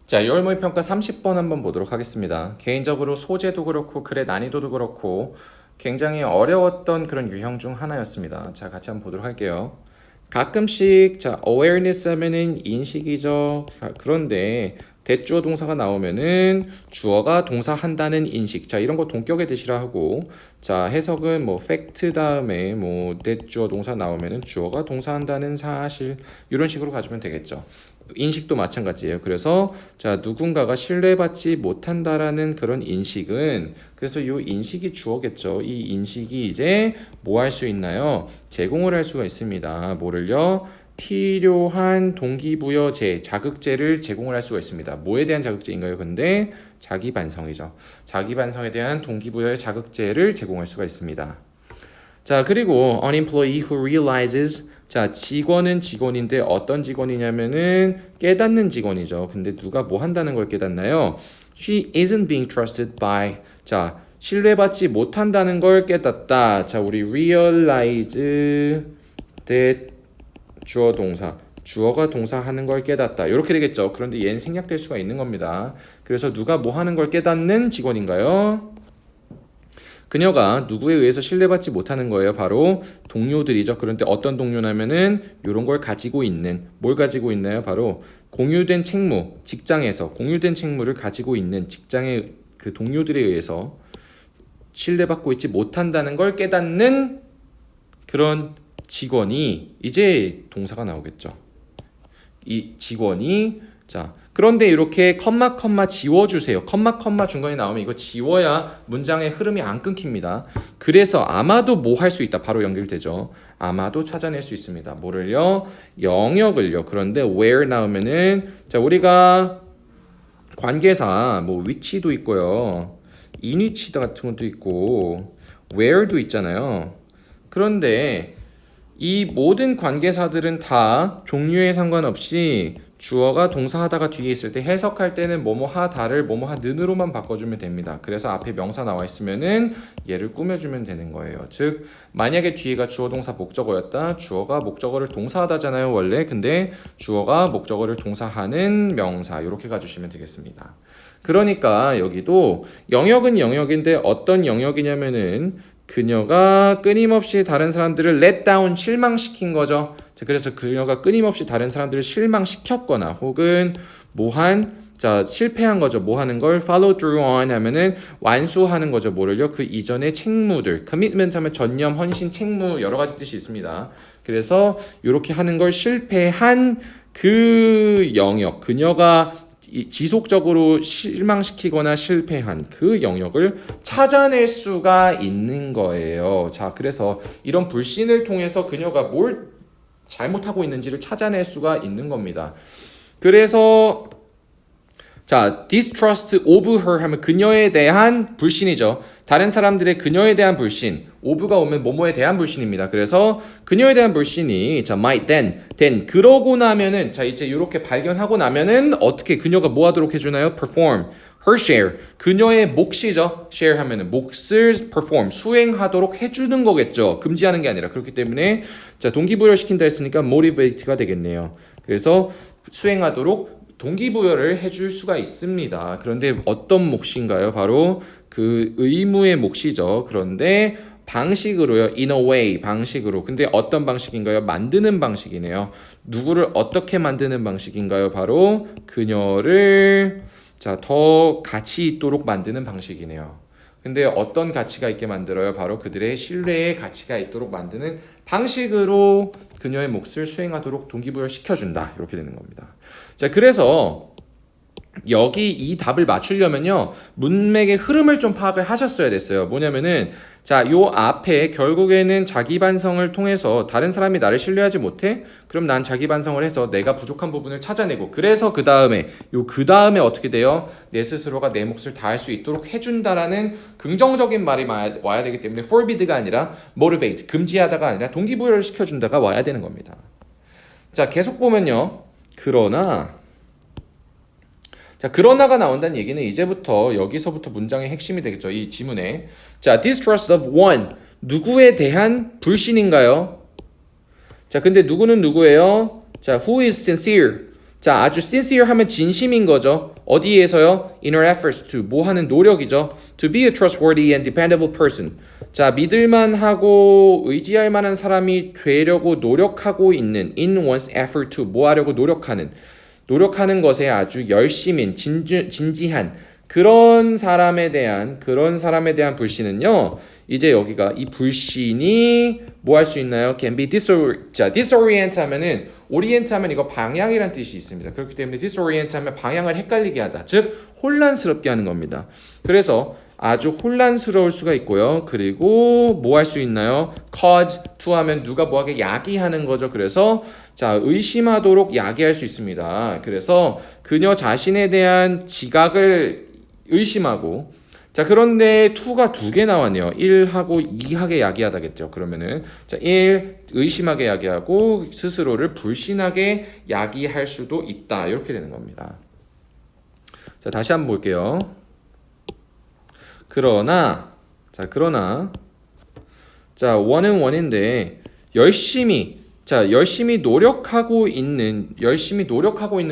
자, 6월 모의평가 30번 한번 보도록 하겠습니다. 개인적으로 소재도 그렇고 글의 난이도도 그렇고 굉장히 어려웠던 그런 유형 중 하나였습니다. 자, 같이 한번 보도록 할게요. 가끔씩 자, awareness 하면은 인식이죠. 자, 그런데 대주어 동사가 나오면은 주어가 동사한다는 인식. 자, 이런 거 동격에 드시라 하고, 자, 해석은 뭐 fact 다음에 뭐 대주어 동사 나오면은 주어가 동사한다는 사실 이런 식으로 가주면 되겠죠. 인식도 마찬가지예요. 그래서 자, 누군가가 신뢰받지 못한다라는 그런 인식은, 그래서 이 인식이 주어겠죠. 이 인식이 이제 뭐 할 수 있나요? 제공을 할 수가 있습니다. 뭐를요? 필요한 동기부여제, 자극제를 제공을 할 수가 있습니다. 뭐에 대한 자극제인가요? 근데 자기 반성이죠. 자기 반성에 대한 동기부여의 자극제를 제공할 수가 있습니다. 자, 그리고 an employee who realizes, 자, 직원은 직원인데 어떤 직원이냐면은 깨닫는 직원이죠. 근데 누가 뭐 한다는 걸 깨닫나요? She isn't being trusted by, 자, 신뢰받지 못한다는 걸 깨닫다. 자, 우리 realize that 주어 동사, 주어가 동사하는 걸 깨닫다. 이렇게 되겠죠. 그런데 얘는 생략될 수가 있는 겁니다. 그래서 누가 뭐 하는 걸 깨닫는 직원인가요? 그녀가 누구에 의해서 신뢰받지 못하는 거예요. 바로 동료들이죠. 그런데 어떤 동료냐면은 이런 걸 가지고 있는, 뭘 가지고 있나요? 바로 공유된 책무, 직장에서 공유된 책무를 가지고 있는 직장의 그 동료들에 의해서 신뢰받고 있지 못한다는 걸 깨닫는 그런 직원이, 이제 동사가 나오겠죠. 이 직원이, 자, 그런데 이렇게 컴마 지워주세요. 컴마 중간에 나오면 이거 지워야 문장의 흐름이 안 끊깁니다. 그래서 아마도 뭐 할 수 있다. 바로 연결되죠. 아마도 찾아낼 수 있습니다. 뭐를요? 영역을요. 그런데 where 나오면은, 자, 우리가 관계사 뭐 위치도 있고요. 인위치 같은 것도 있고 where도 있잖아요. 그런데 이 모든 관계사들은 다 종류에 상관없이 주어가 동사하다가 뒤에 있을 때 해석할 때는 뭐뭐 하다를 뭐뭐 하는으로만 바꿔주면 됩니다. 그래서 앞에 명사 나와 있으면은 얘를 꾸며주면 되는 거예요. 즉 만약에 뒤에가 주어 동사 목적어였다. 주어가 목적어를 동사하다잖아요 원래. 근데 주어가 목적어를 동사하는 명사, 이렇게 가주시면 되겠습니다. 그러니까 여기도 영역은 영역인데 어떤 영역이냐면은 그녀가 끊임없이 다른 사람들을 let down, 실망시킨 거죠. 그래서 그녀가 끊임없이 다른 사람들을 실망시켰거나 혹은 자, 실패한 거죠. 뭐 하는 걸 follow through on 하면은 완수하는 거죠. 뭐를요? 그 이전의 책무들. commitment 하면 전념, 헌신, 책무 여러 가지 뜻이 있습니다. 그래서 이렇게 하는 걸 실패한 그 영역, 그녀가 지속적으로 실망시키거나 실패한 그 영역을 찾아낼 수가 있는 거예요. 자, 그래서 이런 불신을 통해서 그녀가 뭘 잘못하고 있는지를 찾아낼 수가 있는 겁니다. 그래서 자, distrust of her 하면 그녀에 대한 불신이죠. 다른 사람들의 그녀에 대한 불신, of가 오면 뭐뭐에 대한 불신입니다. 그래서 그녀에 대한 불신이 자, might then 그러고 나면은, 자, 이제 이렇게 발견하고 나면은 어떻게 그녀가 뭐 하도록 해주나요? perform her share, 그녀의 몫이죠. share 하면은 몫을 perform, 수행하도록 해주는 거겠죠. 금지하는 게 아니라. 그렇기 때문에 자, 동기부여 시킨다 했으니까 motivate가 되겠네요. 그래서 수행하도록 동기부여를 해줄 수가 있습니다. 그런데 어떤 몫인가요? 바로 그 의무의 몫이죠. 그런데 방식으로요. in a way, 방식으로. 근데 어떤 방식인가요? 만드는 방식이네요. 누구를 어떻게 만드는 방식인가요? 바로 그녀를 자, 더 가치 있도록 만드는 방식이네요. 근데 어떤 가치가 있게 만들어요? 바로 그들의 신뢰의 가치가 있도록 만드는 방식으로 그녀의 몫을 수행하도록 동기부여 시켜준다. 이렇게 되는 겁니다. 자, 그래서 여기 이 답을 맞추려면요, 문맥의 흐름을 좀 파악을 하셨어야 됐어요. 뭐냐면은, 자, 요 앞에 결국에는 자기 반성을 통해서 다른 사람이 나를 신뢰하지 못해? 그럼 난 자기 반성을 해서 내가 부족한 부분을 찾아내고, 그래서 그 다음에 어떻게 돼요? 내 스스로가 내 몫을 다할 수 있도록 해준다라는 긍정적인 말이 와야 되기 때문에 forbid가 아니라 motivate, 금지하다가 아니라 동기부여를 시켜준다가 와야 되는 겁니다. 자, 계속 보면요. 그러나가 나온다는 얘기는 이제부터 여기서부터 문장의 핵심이 되겠죠. 이 지문에. 자, distrust of one. 누구에 대한 불신인가요? 자, 근데 누구는 누구예요? 자, who is sincere. 자, 아주 sincere 하면 진심인 거죠. 어디에서요? In her efforts to 뭐 하는 노력이죠. To be a trustworthy and dependable person. 자, 믿을만하고 의지할 만한 사람이 되려고 노력하고 있는 in one's effort to 뭐 하려고 노력하는 것에 아주 열심인 진지한 그런 사람에 대한 불신은요. 이제 여기가 이 불신이 뭐 할 수 있나요? Can be disorient 하면은 orient 하면 이거 방향이란 뜻이 있습니다. 그렇기 때문에 disorient 하면 방향을 헷갈리게 하다. 즉 혼란스럽게 하는 겁니다. 그래서 아주 혼란스러울 수가 있고요. 그리고 뭐 할 수 있나요? cause to 하면 누가 뭐하게 야기하는 거죠. 그래서 자, 의심하도록 야기할 수 있습니다. 그래서 그녀 자신에 대한 지각을 의심하고 자, 그런데 to가 두 개 나왔네요. 1하고 2하게 야기하다겠죠. 그러면은 자, 1 의심하게 야기하고 스스로를 불신하게 야기할 수도 있다. 이렇게 되는 겁니다. 자, 다시 한번 볼게요. 그러나 원은 원인데 열심히 노력하고 있는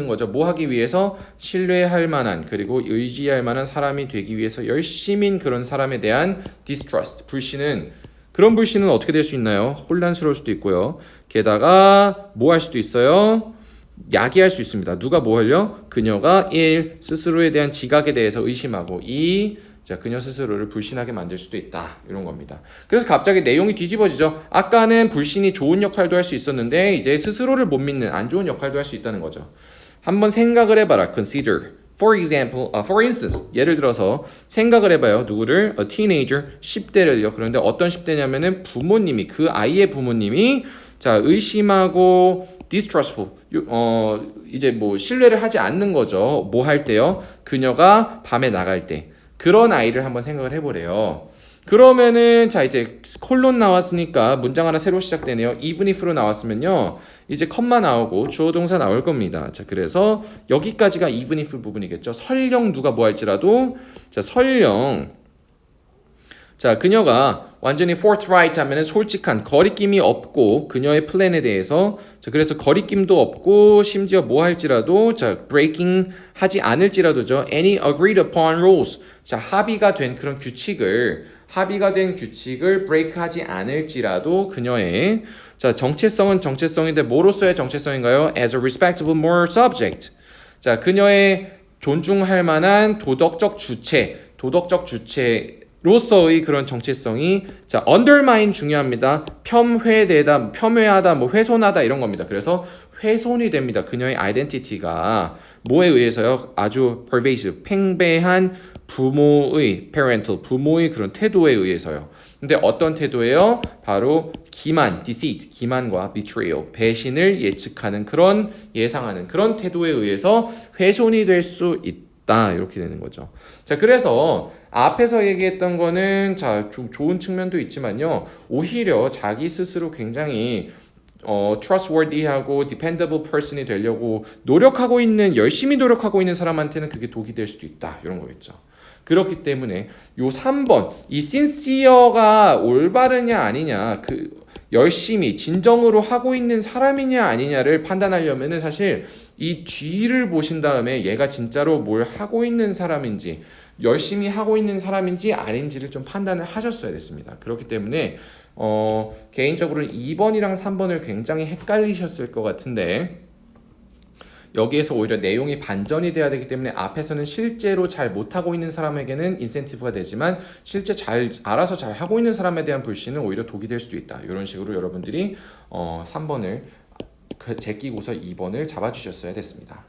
거죠. 뭐 하기 위해서? 신뢰할 만한 그리고 의지할 만한 사람이 되기 위해서 열심인 그런 사람에 대한 distrust, 그런 불신은 어떻게 될 수 있나요? 혼란스러울 수도 있고요. 게다가 뭐 할 수도 있어요? 야기할 수 있습니다. 누가 뭐 하려? 그녀가 1. 스스로에 대한 지각에 대해서 의심하고 2. 자, 그녀 스스로를 불신하게 만들 수도 있다. 이런 겁니다. 그래서 갑자기 내용이 뒤집어지죠. 아까는 불신이 좋은 역할도 할 수 있었는데 이제 스스로를 못 믿는 안 좋은 역할도 할 수 있다는 거죠. 한번 생각을 해봐라. Consider. For instance, 예를 들어서 생각을 해봐요. 누구를? A teenager, 10대를요. 그런데 어떤 10대냐면은 부모님이 그 아이의 부모님이 자, 의심하고 distrustful. 이제 뭐 신뢰를 하지 않는 거죠. 뭐 할 때요? 그녀가 밤에 나갈 때. 그런 아이를 한번 생각을 해보래요. 그러면은 자 이제 콜론 나왔으니까 문장 하나 새로 시작되네요. even if로 나왔으면요. 이제 컴마 나오고 주어 동사 나올 겁니다. 자, 그래서 여기까지가 even if 부분이겠죠. 설령 누가 뭐 할지라도 자, 설령 자, 그녀가 완전히 forthright 하면은 솔직한 거리낌이 없고 그녀의 플랜에 대해서 자, 그래서 거리낌도 없고 심지어 뭐 할지라도 자, breaking 하지 않을지라도죠. any agreed upon rules. 자, 합의가 된 규칙을 break하지 않을지라도 그녀의 자, 정체성은 정체성인데 뭐로서의 정체성인가요? as a respectable moral subject. 자, 그녀의 존중할 만한 도덕적 주체로서의 그런 정체성이 자, undermine 중요합니다. 폄훼하다, 뭐 훼손하다 이런 겁니다. 그래서 훼손이 됩니다. 그녀의 identity가 뭐에 의해서요? 아주 pervasive, 팽배한 부모의 그런 태도에 의해서요. 근데 어떤 태도예요? 바로 기만과 betrayal, 배신을 예상하는 그런 태도에 의해서 훼손이 될 수 있다. 이렇게 되는 거죠. 자, 그래서 앞에서 얘기했던 거는 자, 좀 좋은 측면도 있지만요. 오히려 자기 스스로 굉장히 trustworthy하고 dependable person이 되려고 열심히 노력하고 있는 사람한테는 그게 독이 될 수도 있다. 이런 거겠죠. 그렇기 때문에 요 3번 이 sincere가 올바르냐 아니냐 열심히 진정으로 하고 있는 사람이냐 아니냐를 판단하려면은 사실 이 뒤를 보신 다음에 얘가 진짜로 뭘 하고 있는 사람인지 열심히 하고 있는 사람인지 아닌지를 좀 판단을 하셨어야 됐습니다. 그렇기 때문에 개인적으로는 2번이랑 3번을 굉장히 헷갈리셨을 것 같은데 여기에서 오히려 내용이 반전이 돼야 되기 때문에 앞에서는 실제로 잘 못하고 있는 사람에게는 인센티브가 되지만 실제 알아서 잘 하고 있는 사람에 대한 불신은 오히려 독이 될 수도 있다. 이런 식으로 여러분들이 3번을 제끼고서 2번을 잡아주셨어야 됐습니다.